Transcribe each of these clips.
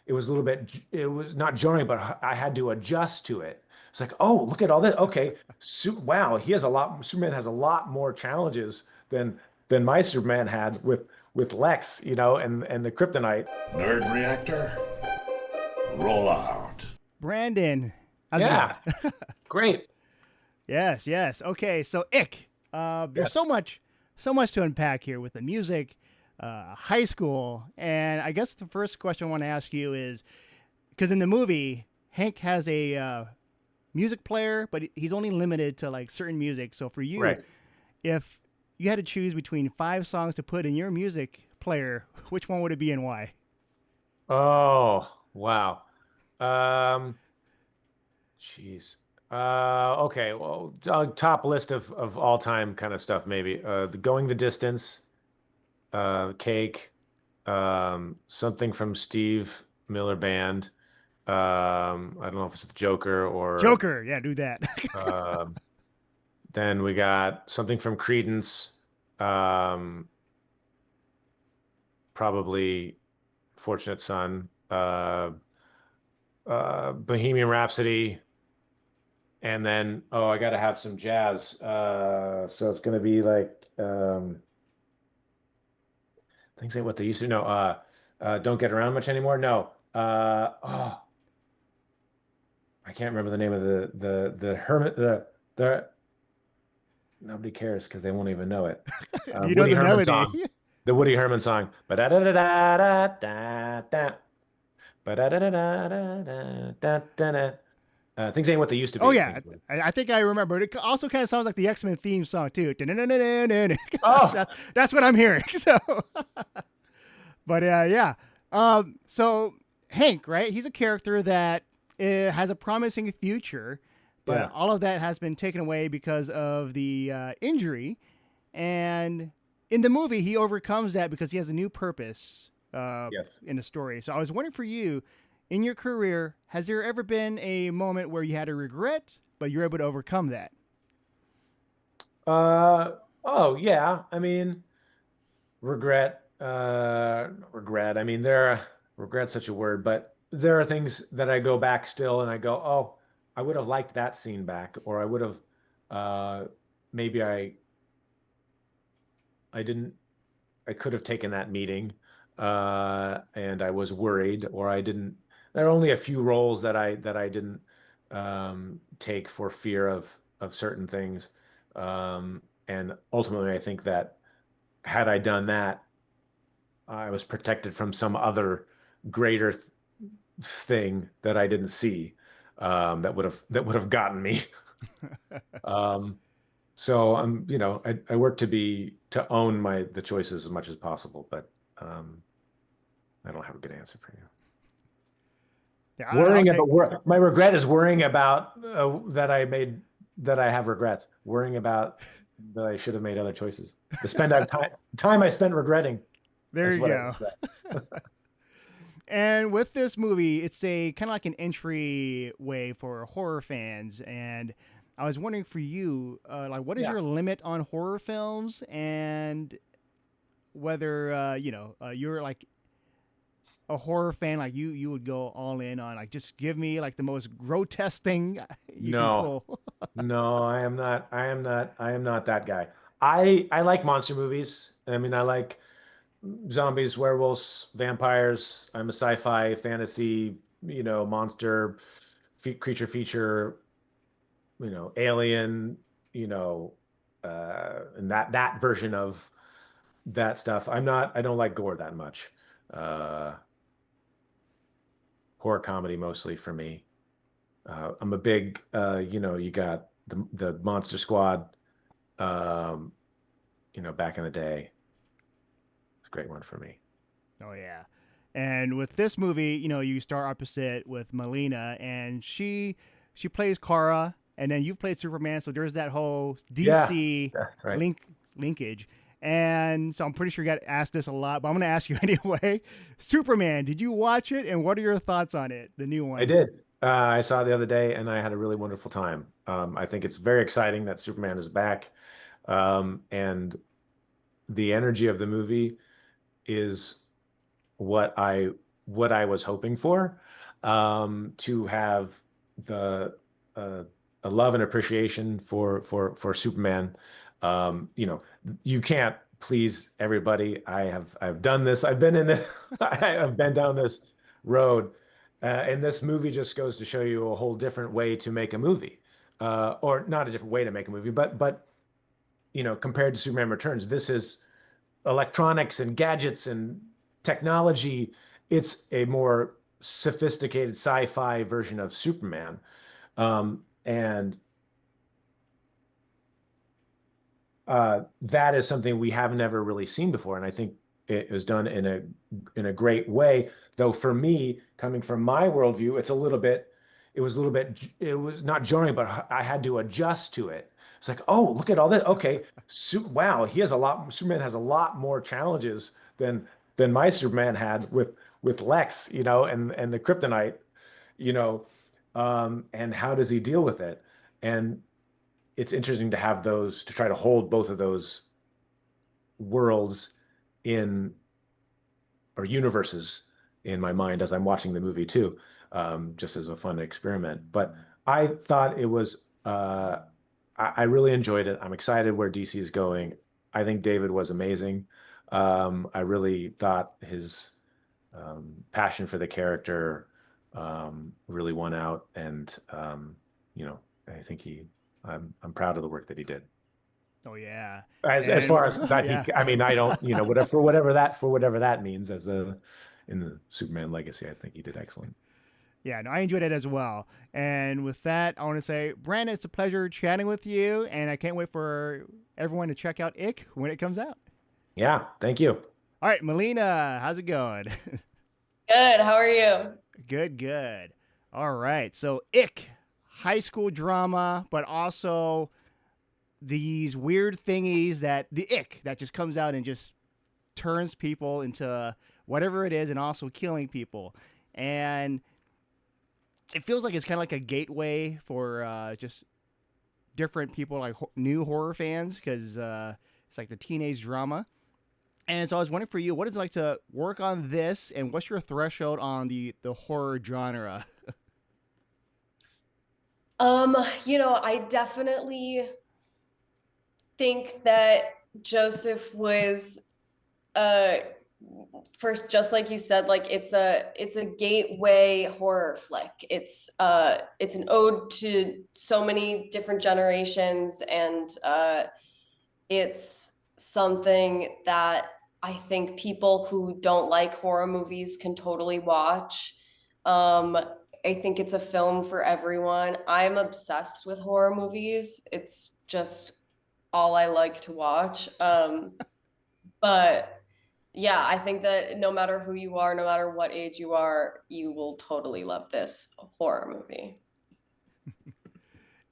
it was a little bit, it was not jarring, but I had to adjust to it. It's like, oh, look at all this. Okay, wow, Superman has a lot more challenges than my Superman had with Lex, and the kryptonite. Nerd Reactor, roll out. Brandon, how's it going? Yeah, great. Yes, yes. Okay, so Ick. There's Yes. so much to unpack here with the music, high school, and I guess the first question I want to ask you is because in the movie Hank has a music player, but he's only limited to like certain music. So for you, Right. if you had to choose between 5 songs to put in your music player, which one would it be and why? Oh, wow. Um, Jeez. Okay. Well, top list of all time kind of stuff, maybe. The Going the Distance, Cake, something from Steve Miller Band. I don't know if it's the Joker or Joker, yeah, do that. um then we got something from Credence, um, probably Fortunate Son, Bohemian Rhapsody, and then I gotta have some jazz. So it's gonna be like things ain't what they used to. No, don't get around much anymore. No. I can't remember the name of the hermit the nobody cares because they won't even know it. You know Woody the Herman melody. song. The Woody Herman song. Ba-da-da-da-da-da-da. Ba-da-da-da-da-da-da-da. Things ain't what they used to Oh be, yeah, basically. I think I remember. It also kind of sounds like the X-Men theme song too. Oh, That's what I'm hearing. So, but yeah. So Hank, right? He's a character that has a promising future, but yeah. all of that has been taken away because of the injury. And in the movie, he overcomes that because he has a new purpose Yes. in the story. So I was wondering for you, in your career, has there ever been a moment where you had a regret, but you're able to overcome that? Oh yeah. I mean, regret. I mean, regret's such a word, but there are things that I go back still and I go, oh, I would have liked that scene back, or I would have, uh, maybe I didn't, I could have taken that meeting, and I was worried, or I didn't. There are only a few roles that I didn't take for fear of certain things, and ultimately, I think that had I done that, I was protected from some other greater thing that I didn't see, that would have gotten me. Um, so I work to own the choices as much as possible, but um, I don't have a good answer for you. Yeah, I'll Worrying take. about my regret is worrying about that I have regrets. Worrying about that I should have made other choices. The spend I time I spent regretting. There That's you what I go. regret. And with this movie, it's a kind of like an entry way for horror fans. And I was wondering for you, like, what is Yeah. your limit on horror films, and whether you're like a horror fan, like you would go all in on like just give me like the most grotesque thing you can No. pull. No, I am not. I am not. I am not that guy. I like monster movies. I mean, I like zombies, werewolves, vampires. I'm a sci-fi fantasy, monster creature feature, alien, and that version of that stuff. I don't like gore that much. Uh, Horror comedy mostly for me. I'm a big, you got the Monster Squad, um, back in the day. It's a great one for me. Oh yeah. And with this movie, you start opposite with Molina, and she plays Kara, and then you've played Superman, so there's that whole Yeah, DC that's right. linkage. And so I'm pretty sure you got asked this a lot, but I'm going to ask you anyway. Superman, did you watch it, and what are your thoughts on it, the new I one? did. I saw it the other day, and I had a really wonderful time. I think it's very exciting that Superman is back, and the energy of the movie is what I what I was hoping for. To have the a love and appreciation for Superman. You know, you can't please everybody. I've done this. I've been in this. I've been down this road, and this movie just goes to show you a whole different way to make a movie, or not a different way to make a movie, but you know, compared to Superman Returns, this is electronics and gadgets and technology. It's a more sophisticated sci-fi version of Superman. And that is something we have never really seen before. And I think it was done in a great way. Though for me, coming from my worldview, it was not jarring, but I had to adjust to it. It's like, oh, look at all that. Okay, wow, Superman has a lot more challenges than my Superman had with Lex, you know, and the kryptonite, you know, and how does he deal with it? And it's interesting to have those, to try to hold both of those worlds in, or universes in my mind as I'm watching the movie too, just as a fun experiment. But I thought it was, I really enjoyed it. I'm excited where DC is going. I think David was amazing. I really thought his passion for the character really won out, and you know, I think I'm proud of the work that he did. Oh yeah. As far as I Yeah. think, I mean, I don't, you know, for whatever that means as a in the Superman legacy, I think he did excellent. Yeah, no, I enjoyed it as well. And with that, I want to say, Brandon, it's a pleasure chatting with you, and I can't wait for everyone to check out Ick when it comes out. Yeah, thank you. All right, Molina, how's it going? Good. How are you? Good, good. All right, so Ick, high school drama, but also these weird thingies that the ick that just comes out and just turns people into whatever it is, and also killing people. And it feels like it's kind of like a gateway for just different people, like new horror fans, because it's like the teenage drama. And so I was wondering for you, what is it like to work on this, and what's your threshold on the horror genre? I definitely think that Joseph was uh first, just like you said, like it's a gateway horror flick. It's an ode to so many different generations, and it's something that I think people who don't like horror movies can totally watch. um I think it's a film for everyone. I'm obsessed with horror movies. It's just all I like to watch. But yeah, I think that no matter who you are, no matter what age you are, you will totally love this horror movie.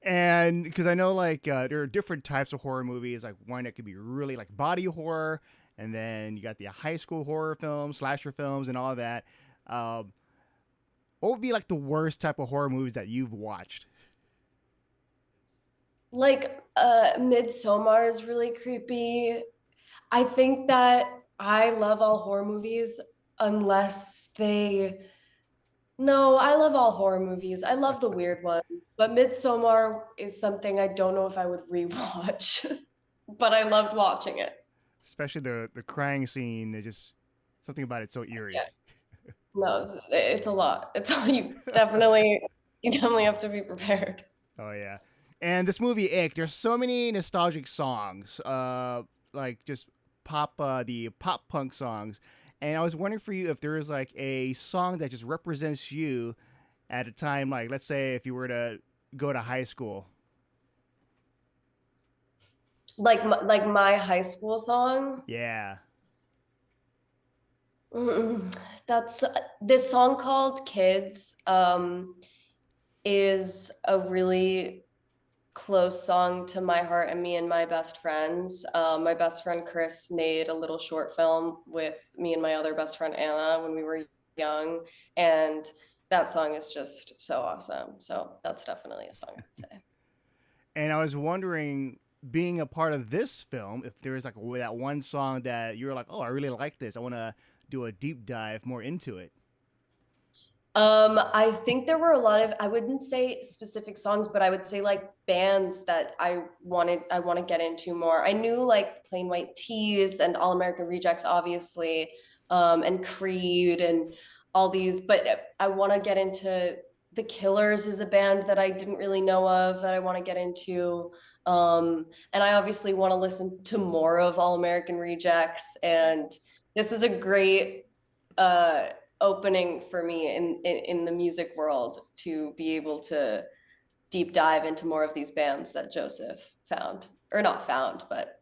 And because I know like there are different types of horror movies, like one that could be really like body horror, and then you got the high school horror films, slasher films, and all of that. Um, what would be like the worst type of horror movies that you've watched? Like, Midsommar is really creepy. I think that I love all horror movies unless they. No, I love all horror movies. I love the weird ones, but Midsommar is something I don't know if I would rewatch, but I loved watching it. Especially the crying scene. It's just something about it so eerie. Yeah, no, it's a lot. It's you definitely have to be prepared. Oh yeah. And this movie Ick, there's so many nostalgic songs, like just the pop punk songs. And I was wondering for you if there is like a song that just represents you at a time, like let's say if you were to go to high school. Like my high school song. Yeah. Mm, that's this song called Kids, is a really close song to my heart and me and my best friends. My best friend Chris made a little short film with me and my other best friend Anna when we were young, and that song is just so awesome. So that's definitely a song I'd say. And I was wondering, being a part of this film, if there is like that one song that you're like, oh, I really like this. I want to do a deep dive more into it. I think there were a lot of, I wouldn't say specific songs, but I would say like bands that I want to get into more. I knew like Plain White Tees and All American Rejects, obviously, and Creed and all these, but I want to get into The Killers is a band that I didn't really know of that I want to get into. And I obviously want to listen to more of All American Rejects. And this was a great, uh, opening for me in the music world to be able to deep dive into more of these bands that Joseph found, or not found, but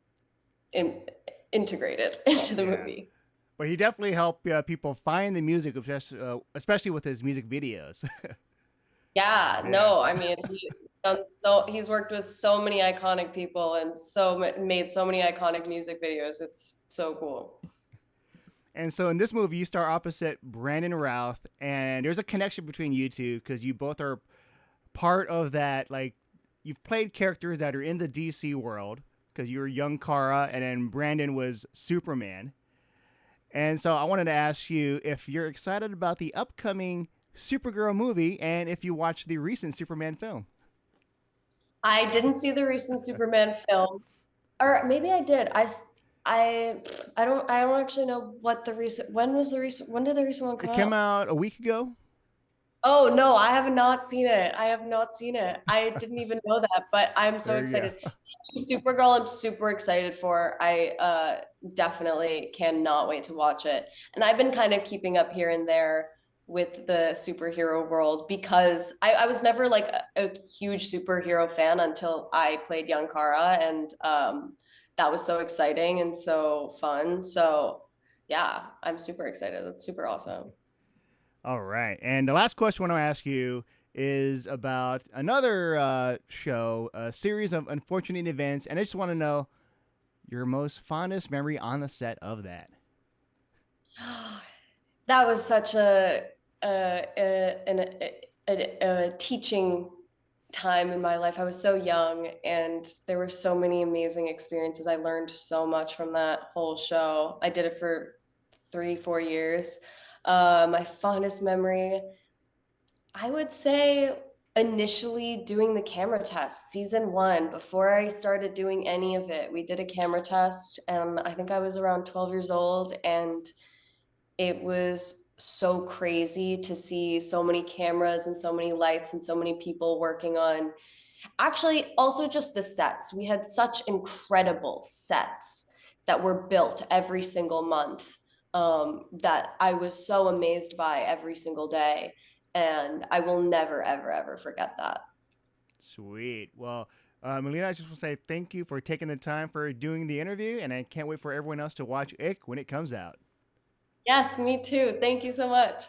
integrated into the Yeah. movie. But he definitely helped people find the music, especially with his music videos. Yeah, Yeah. no, I mean he's worked with so many iconic people and made so many iconic music videos. It's so cool. And so in this movie, you star opposite Brandon Routh, and there's a connection between you two because you both are part of that. Like, you've played characters that are in the DC world because you were young Kara, and then Brandon was Superman. And so I wanted to ask you if you're excited about the upcoming Supergirl movie and if you watched the recent Superman film. I didn't see the recent Superman film, or maybe I did. I I don't actually know what the recent when did the recent one come It came out? out a week ago. Oh no, I have not seen it. I have not seen it. I didn't even know that, but I'm so There you excited. go. Supergirl, I'm super excited for. I definitely cannot wait to watch it. And I've been kind of keeping up here and there with the superhero world because I was never like a huge superhero fan until I played young Kara, and that was so exciting and so fun. So yeah, I'm super excited. That's super awesome. All right. And the last question I want to ask you is about another show, a series of unfortunate events. And I just want to know your most fondest memory on the set of that. That was such a teaching time in my life. I was so young, and there were so many amazing experiences. I learned so much from that whole show. I did it for 3, 4 years. My fondest memory, I would say initially doing the camera test, season one, before I started doing any of it, we did a camera test, and I think I was around 12 years old, and it was so crazy to see so many cameras and so many lights and so many people working on actually also just the sets. We had such incredible sets that were built every single month, that I was so amazed by every single day. And I will never, ever, ever forget that. Sweet. Well, Melina, I just want to say thank you for taking the time for doing the interview. And I can't wait for everyone else to watch Ick when it comes out. Yes, me too. Thank you so much.